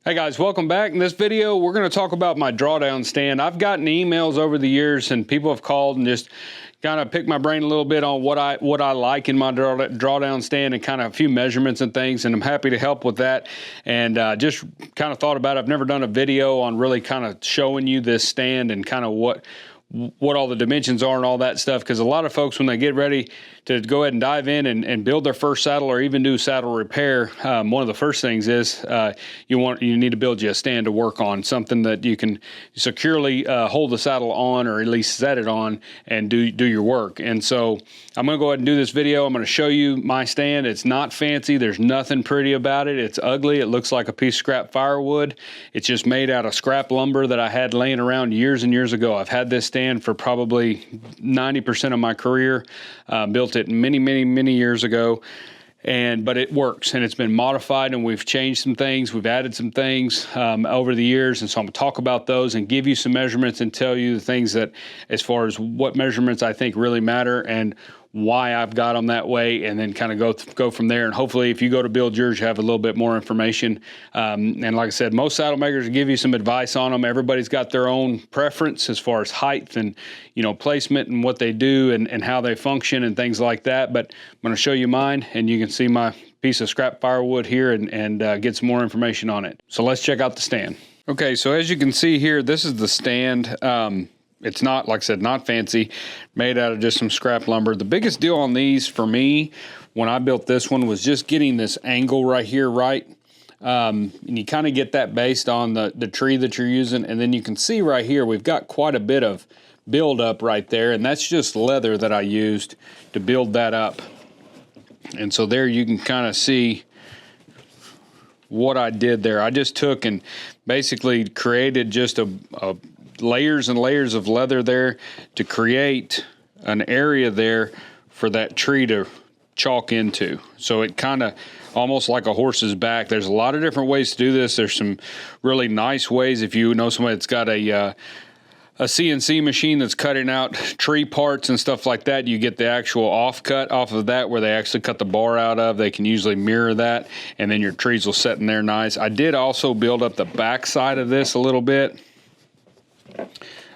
Hey guys, welcome back. In this video, we're going to talk about my drawdown stand. I've gotten emails over the years and people have called and just kind of picked my brain a little bit on what I like in my drawdown stand and kind of a few measurements and things, and I'm happy to help with that. And just kind of thought about it. I've never done a video on really kind of showing you this stand and kind of what all the dimensions are and all that stuff, because a lot of folks, when they get ready to go ahead and dive in and build their first saddle or even do saddle repair, one of the first things is you need to build you a stand to work on, something that you can securely hold the saddle on, or at least set it on, and do your work. And so I'm going to go ahead and do this video. I'm going to show you my stand. It's not fancy. There's nothing pretty about it. It's ugly. It looks like a piece of scrap firewood. It's just made out of scrap lumber that I had laying around years and years ago. I've had this stand for probably 90% of my career. Built it many years ago, but it works, and it's been modified, and we've changed some things. We've added some things over the years, and so I'm going to talk about those and give you some measurements and tell you the things that, as far as what measurements I think really matter and why I've got them that way, and then kind of go from there. And hopefully if you go to build yours, you have a little bit more information. And like I said, most saddle makers will give you some advice on them. Everybody's got their own preference as far as height and, placement and what they do and how they function and things like that. But I'm going to show you mine, and you can see my piece of scrap firewood here and get some more information on it. So let's check out the stand. Okay, so as you can see here, this is the stand. It's not, like I said, not fancy, made out of just some scrap lumber. The biggest deal on these for me when I built this one was just getting this angle right here right. And you kind of get that based on the tree that you're using. And then you can see right here, we've got quite a bit of build up right there. And that's just leather that I used to build that up. And so there you can kind of see what I did there. I just took and basically created just a layers and layers of leather there to create an area there for that tree to chalk into. So it kind of almost like a horse's back. There's a lot of different ways to do this. There's some really nice ways. If you know somebody that's got a CNC machine that's cutting out tree parts and stuff like that, you get the actual offcut off of that where they actually cut the bar out of. They can usually mirror that, and then your trees will set in there nice. I did also build up the back side of this a little bit.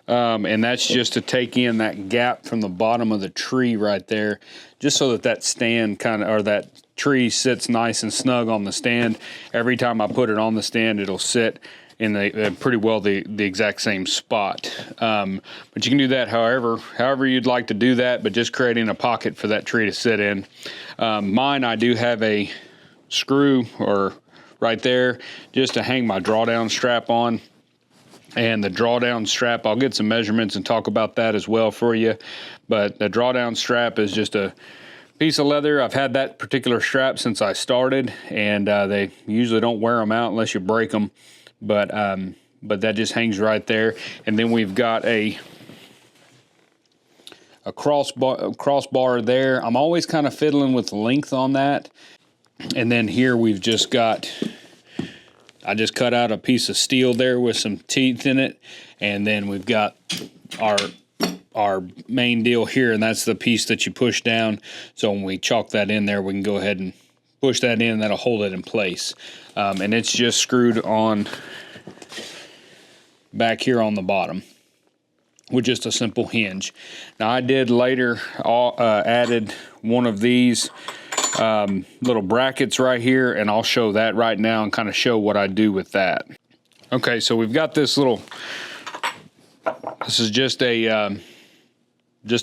And that's just to take in that gap from the bottom of the tree right there, just so that stand that tree sits nice and snug on the stand. Every time I put it on the stand, it'll sit in pretty well the exact same spot. But you can do that however you'd like to do that, but just creating a pocket for that tree to sit in. Mine, I do have a screw right there just to hang my drawdown strap on. And the drawdown strap, I'll get some measurements and talk about that as well for you. But the drawdown strap is just a piece of leather. I've had that particular strap since I started, and they usually don't wear them out unless you break them. But that just hangs right there. And then we've got a crossbar there. I'm always kind of fiddling with the length on that. And then here we've just got, I just cut out a piece of steel there with some teeth in it, and then we've got our main deal here, and that's the piece that you push down. So when we chalk that in there, we can go ahead and push that in, and that'll hold it in place. And it's just screwed on back here on the bottom with just a simple hinge. Now I did later added one of these little brackets right here, and I'll show that right now and kind of show what I do with that. Okay, so we've got this is just a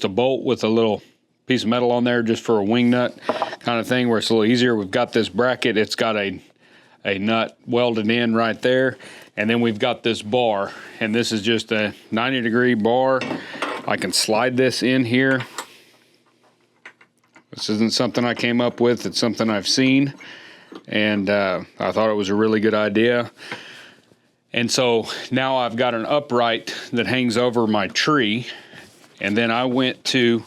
bolt with a little piece of metal on there just for a wing nut kind of thing where it's a little easier. We've got this bracket, it's got a nut welded in right there, and then we've got this bar, and this is just a 90-degree bar. I can slide this in here. This isn't something I came up with, it's something I've seen, and I thought it was a really good idea. And so now I've got an upright that hangs over my tree, and then I went to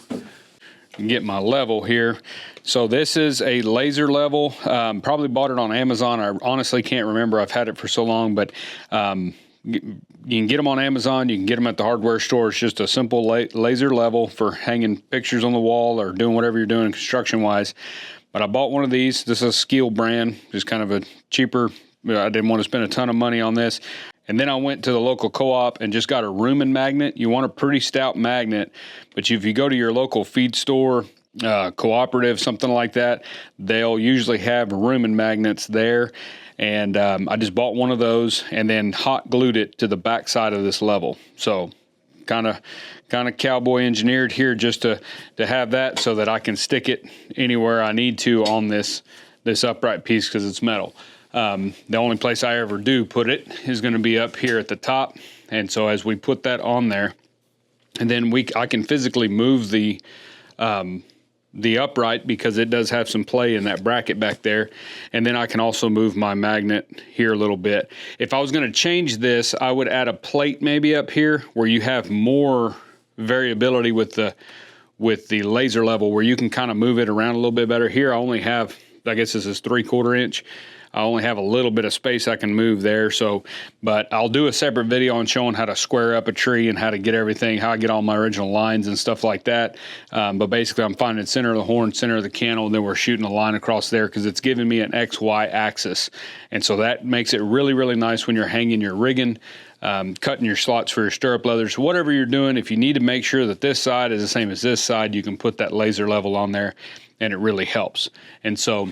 get my level here. So this is a laser level, probably bought it on Amazon. I honestly can't remember, I've had it for so long, but you can get them on Amazon, you can get them at the hardware store. It's just a simple laser level for hanging pictures on the wall or doing whatever you're doing construction wise. But I bought one of these. This is a Skeel brand, just kind of a cheaper I didn't want to spend a ton of money on this. And then I went to the local co-op and just got a rumen magnet. You want a pretty stout magnet, but if you go to your local feed store, cooperative, something like that, they'll usually have rumen magnets there. And I just bought one of those and then hot glued it to the back side of this level. So kind of cowboy engineered here just to have that so that I can stick it anywhere I need to on this upright piece because it's metal. The only place I ever do put it is going to be up here at the top. And so as we put that on there, and then I can physically move the upright because it does have some play in that bracket back there. And then I can also move my magnet here a little bit. If I was going to change this, I would add a plate maybe up here where you have more variability with the laser level where you can kind of move it around a little bit better. Here I only have, I guess this is 3/4 inch. I only have a little bit of space I can move there. So, but I'll do a separate video on showing how to square up a tree and how to get everything, how I get all my original lines and stuff like that. But basically I'm finding center of the horn, center of the candle, and then we're shooting a line across there because it's giving me an XY axis. And so that makes it really, really nice when you're hanging your rigging, cutting your slots for your stirrup leathers, whatever you're doing. If you need to make sure that this side is the same as this side, you can put that laser level on there and it really helps. And so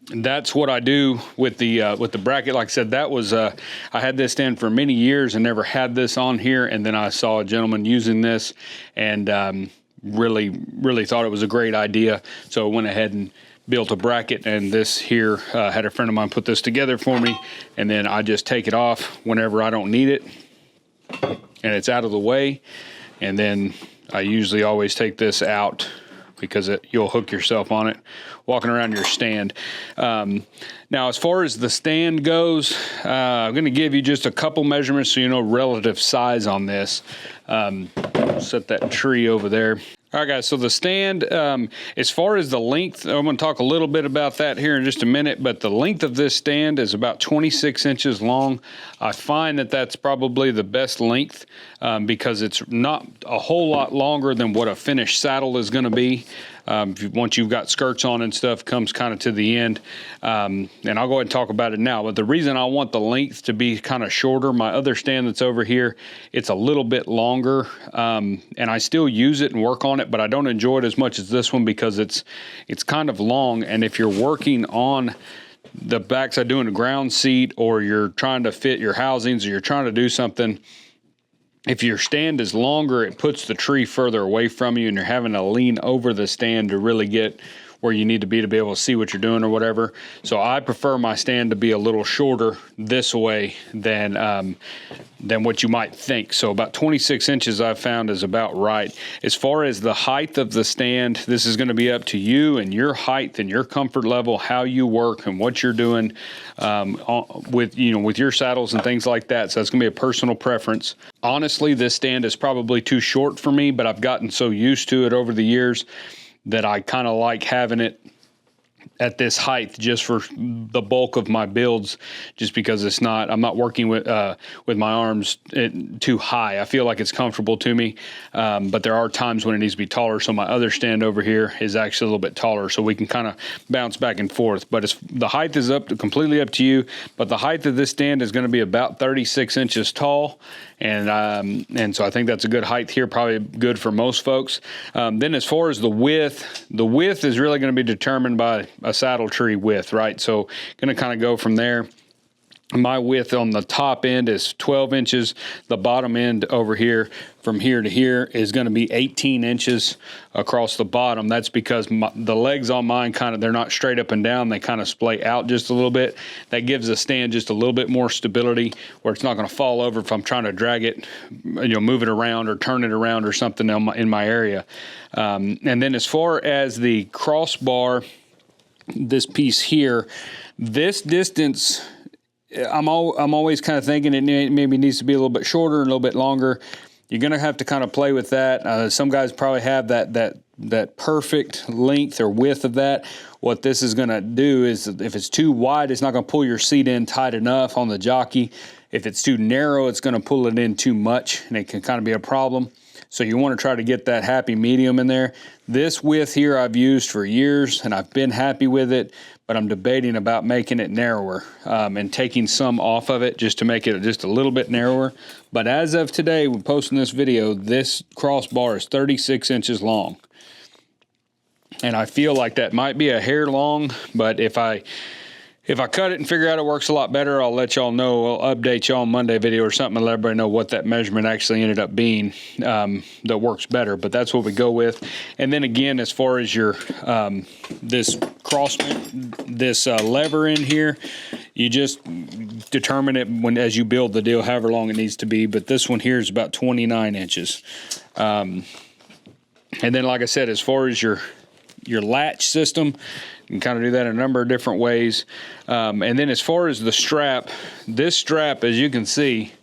that's what I do with the bracket. Like I said, that was I had this stand for many years and never had this on here, and then I saw a gentleman using this and really thought it was a great idea. So I went ahead and built a bracket, and this here had a friend of mine put this together for me, and then I just take it off whenever I don't need it and it's out of the way. And then I usually always take this out because you'll hook yourself on it walking around your stand. Now, as far as the stand goes, I'm going to give you just a couple measurements so you know relative size on this. Set that tree over there. All right, guys, so the stand, as far as the length, I'm going to talk a little bit about that here in just a minute, but the length of this stand is about 26 inches long. I find that that's probably the best length because it's not a whole lot longer than what a finished saddle is going to be. Once you've got skirts on and stuff, comes kind of to the end. And I'll go ahead and talk about it now. But the reason I want the length to be kind of shorter, my other stand that's over here, it's a little bit longer. And I still use it and work on it, but I don't enjoy it as much as this one because it's kind of long. And if you're working on the backside doing a ground seat, or you're trying to fit your housings, or you're trying to do something, if your stand is longer, it puts the tree further away from you and you're having to lean over the stand to really get where you need to be able to see what you're doing or whatever. So I prefer my stand to be a little shorter this way than what you might think. So about 26 inches I've found is about right. As far as the height of the stand, this is going to be up to you and your height and your comfort level, how you work and what you're doing with your saddles and things like that. So it's going to be a personal preference. Honestly, this stand is probably too short for me, but I've gotten so used to it over the years that I kind of like having it at this height just for the bulk of my builds, just because I'm not working with my arms too high. I feel like it's comfortable to me, but there are times when it needs to be taller. So my other stand over here is actually a little bit taller, so we can kind of bounce back and forth. But the height is completely up to you. But the height of this stand is going to be about 36 inches tall, and so I think that's a good height here, probably good for most folks. Then as far as the width is really going to be determined by a saddle tree width, right? So going to kind of go from there. My width on the top end is 12 inches. The bottom end over here, from here to here, is going to be 18 inches across the bottom. That's because the legs on mine they're not straight up and down. They kind of splay out just a little bit. That gives the stand just a little bit more stability where it's not going to fall over if I'm trying to drag it, move it around or turn it around or something in my area. And then as far as the crossbar, this piece here, this distance, I'm always kind of thinking it maybe needs to be a little bit shorter and a little bit longer. You're going to have to kind of play with that. Some guys probably have that perfect length or width of that. What this is going to do is, if it's too wide, it's not going to pull your seat in tight enough on the jockey. If it's too narrow, it's going to pull it in too much, and it can kind of be a problem. So you want to try to get that happy medium in there. This width here I've used for years, and I've been happy with it. but I'm debating about making it narrower and taking some off of it just to make it just a little bit narrower. But as of today, when posting this video, this crossbar is 36 inches long. And I feel like that might be a hair long, but if I cut it and figure out it works a lot better, I'll let y'all know. I'll update y'all on Monday video or something and let everybody know what that measurement actually ended up being that works better. But that's what we go with. And then again, as far as your this lever in here, you just determine it as you build the deal, however long it needs to be. But this one here is about 29 inches. And then, like I said, as far as your latch system, you can kind of do that in a number of different ways. And then as far as the strap, this strap, as you can see,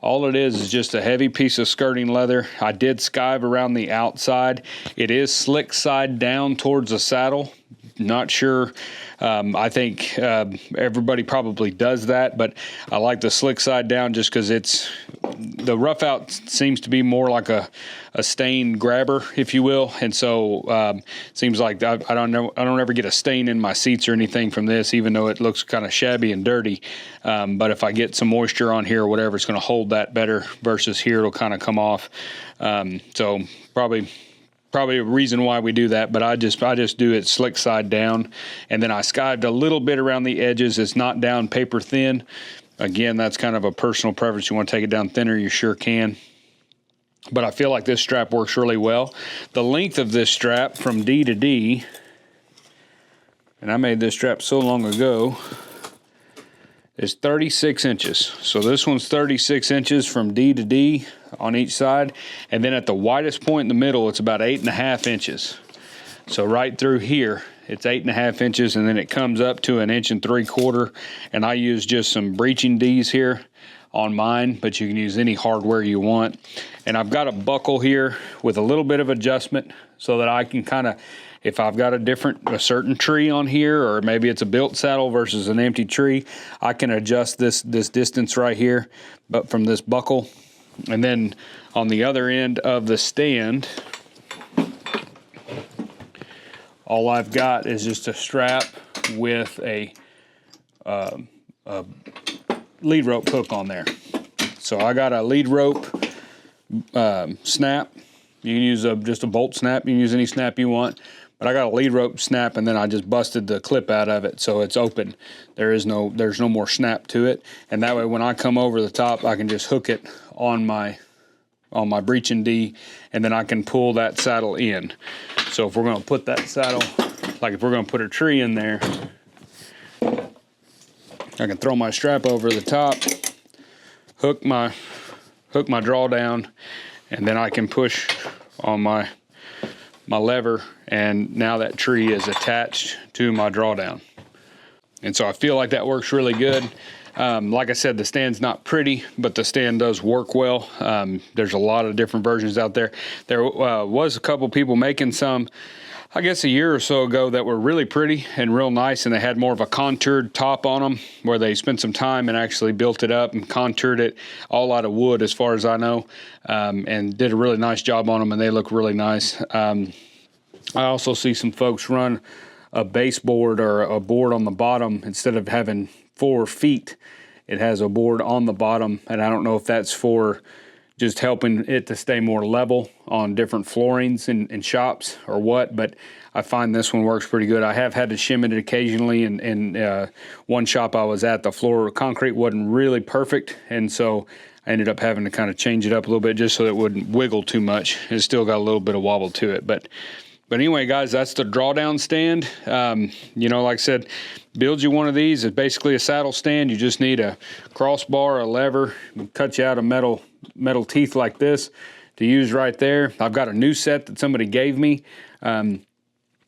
all it is just a heavy piece of skirting leather. I did skive around the outside. It is slick side down towards the saddle. Not sure. I think everybody probably does that, but I like the slick side down just because the rough out seems to be more like a stain grabber, if you will. And so it seems like I don't ever get a stain in my seats or anything from this, even though it looks kind of shabby and dirty. But if I get some moisture on here or whatever, it's going to hold that better versus here it'll kind of come off. So probably a reason why we do that, but I just do it slick side down, and then I skived a little bit around the edges. It's not down paper thin. Again, that's kind of a personal preference. You want to take it down thinner, you sure can. But I feel like this strap works really well. The length of this strap from D to D, and I made this strap so long ago, is 36 inches. So this one's 36 inches from D to D on each side. And then at the widest point in the middle, it's about 8.5 inches. So right through here, it's 8.5 inches, and then it comes up to 1.75 inches. And I use just some breeching D's here on mine, but you can use any hardware you want. And I've got a buckle here with a little bit of adjustment so that I can kind of, if I've got a certain tree on here, or maybe it's a built saddle versus an empty tree, I can adjust this distance right here, but from this buckle. And then on the other end of the stand, all I've got is just a strap with a lead rope hook on there. So I got a lead rope snap. You can use just a bolt snap. You can use any snap you want. But I got a lead rope snap, and then I just busted the clip out of it, so it's open. There's no more snap to it, and that way when I come over the top, I can just hook it on my breeching D, and then I can pull that saddle in. So if we're going to put that saddle, like if we're going to put a tree in there, I can throw my strap over the top, hook my drawdown, and then I can push on my lever, and now that tree is attached to my drawdown. And so I feel like that works really good. Like I said, the stand's not pretty, but the stand does work well. There's a lot of different versions out there. There was a couple people making some, I guess a year or so ago, that were really pretty and real nice, and they had more of a contoured top on them, where they spent some time and actually built it up and contoured it all out of wood, as far as I know, and did a really nice job on them, and they look really nice. I also see some folks run a baseboard or a board on the bottom. Instead of having 4 feet, it has a board on the bottom, and I don't know if that's for just helping it to stay more level on different floorings in shops or what, but I find this one works pretty good. I have had to shim it occasionally, and one shop I was at, the floor concrete wasn't really perfect, and so I ended up having to kind of change it up a little bit just so it wouldn't wiggle too much. It's still got a little bit of wobble to it, but anyway, guys, that's the drawdown stand. You know, like I said, build you one of these. It's basically a saddle stand. You just need a crossbar, a lever, cut you out a metal teeth like this to use right there. I've got a new set that somebody gave me. A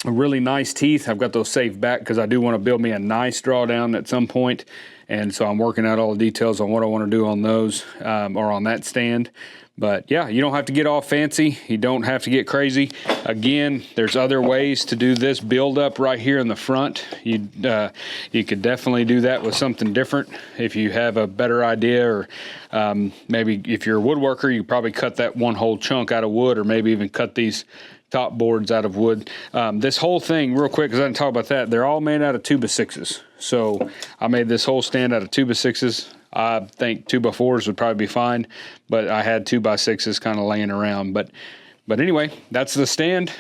really nice teeth. I've got those saved back because I do want to build me a nice drawdown at some point. And so I'm working out all the details on what I want to do on those or on that stand. But yeah, you don't have to get all fancy. You don't have to get crazy. Again, there's other ways to do this build up right here in the front. You could definitely do that with something different if you have a better idea, or maybe if you're a woodworker, you probably cut that one whole chunk out of wood, or maybe even cut these top boards out of wood. This whole thing, real quick, because I didn't talk about that, they're all made out of 2x6s. So I made this whole stand out of 2x6s. I think 2x4s would probably be fine, but I had 2x6s kind of laying around. But anyway, that's the stand.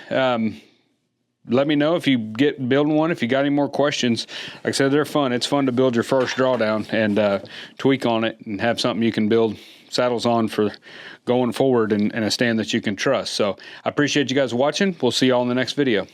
Let me know if you get building one, if you got any more questions. Like I said, they're fun. It's fun to build your first drawdown and tweak on it and have something you can build saddles on for going forward and a stand that you can trust. So I appreciate you guys watching. We'll see y'all in the next video.